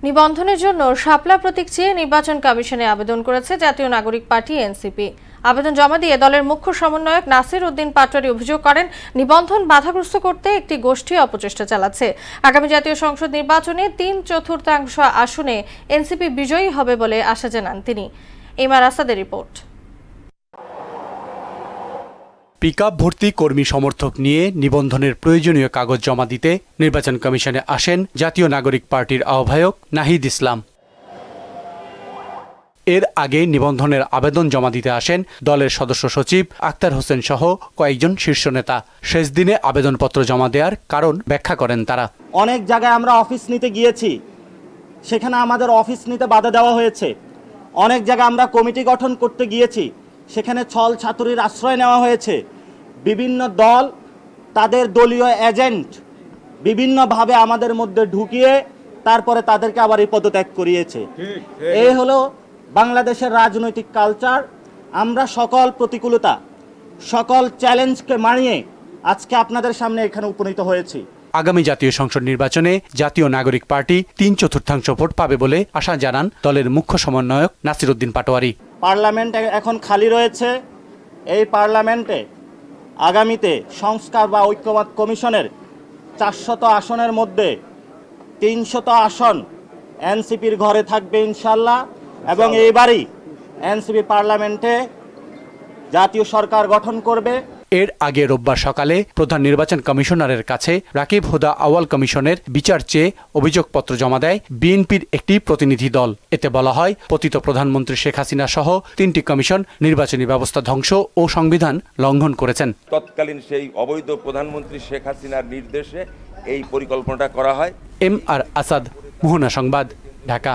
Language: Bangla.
নিবন্ধনের জন্য শাপলা প্রতীক চেয়ে নির্বাচন কমিশনে আবেদন করেছে জাতীয় নাগরিক পার্টি এনসিপি। আবেদন জমা দিয়ে দলের মুখ্য সমন্বয়ক নাসির উদ্দিন পাটোয়ারি অভিযোগ করেন, নিবন্ধন বাধাগ্রস্ত করতে একটি গোষ্ঠী অপচেষ্টা চালাচ্ছে। আগামী জাতীয় সংসদ নির্বাচনে 3/4 আসনে এনসিপি বিজয়ী হবে বলে আশা জানান তিনি। ইমার আসাদের রিপোর্ট। পিকআপ ভর্তি কর্মী সমর্থক নিয়ে নিবন্ধনের প্রয়োজনীয় কাগজ জমা দিতে নির্বাচন কমিশনে আসেন জাতীয় নাগরিক পার্টির আহ্বায়ক নাহিদ ইসলাম। এর আগে নিবন্ধনের আবেদন জমা দিতে আসেন দলের সদস্য সচিব আক্তার হোসেন সহ কয়েকজন শীর্ষ নেতা। শেষ দিনে আবেদনপত্র জমা দেওয়ার কারণ ব্যাখ্যা করেন তারা। অনেক জায়গায় আমরা অফিস নিতে গিয়েছি, সেখানে আমাদের অফিস নিতে বাধা দেওয়া হয়েছে। অনেক জায়গায় আমরা কমিটি গঠন করতে গিয়েছি, সেখানে ছল ছাতুরির আশ্রয় নেওয়া হয়েছে। বিভিন্ন দল তাদের দলীয় এজেন্ট বিভিন্নভাবে আমাদের মধ্যে ঢুকিয়ে তারপরে তাদেরকে আবার এই পদত্যাগ করিয়েছে। এই হলো বাংলাদেশের রাজনৈতিক কালচার। আমরা সকল প্রতিকূলতা, সকল চ্যালেঞ্জকে মানিয়ে আজকে আপনাদের সামনে এখানে উপনীত হয়েছি। আগামী জাতীয় সংসদ নির্বাচনে জাতীয় নাগরিক পার্টি 3/4 ভোট পাবে বলে আশা জানান দলের মুখ্য সমন্বয়ক নাসির উদ্দিন পাটোয়ারি। পার্লামেন্ট এখন খালি রয়েছে। এই পার্লামেন্টে আগামীতে সংস্কার বা ঐক্যমত কমিশনের 400 আসনের মধ্যে 300 আসন এনসিপির ঘরে থাকবে ইনশাল্লাহ, এবং এইবারই এনসিপি পার্লামেন্টে জাতীয় সরকার গঠন করবে। এর আগে রোববার সকালে প্রধান নির্বাচন কমিশনারের কাছে রাকিব হুদা আওয়াল কমিশনের বিচার চেয়ে অভিযোগপত্র জমা দেয় বিএনপির একটি প্রতিনিধি দল। এতে বলা হয়, পতিত প্রধানমন্ত্রী শেখ হাসিনা সহ 3টি কমিশন নির্বাচনী ব্যবস্থা ধ্বংস ও সংবিধান লঙ্ঘন করেছেন। তৎকালীন সেই অবৈধ প্রধানমন্ত্রী শেখ হাসিনার নির্দেশে এই পরিকল্পনাটা করা হয়। এম আর আসাদ, মোহনা সংবাদ, ঢাকা।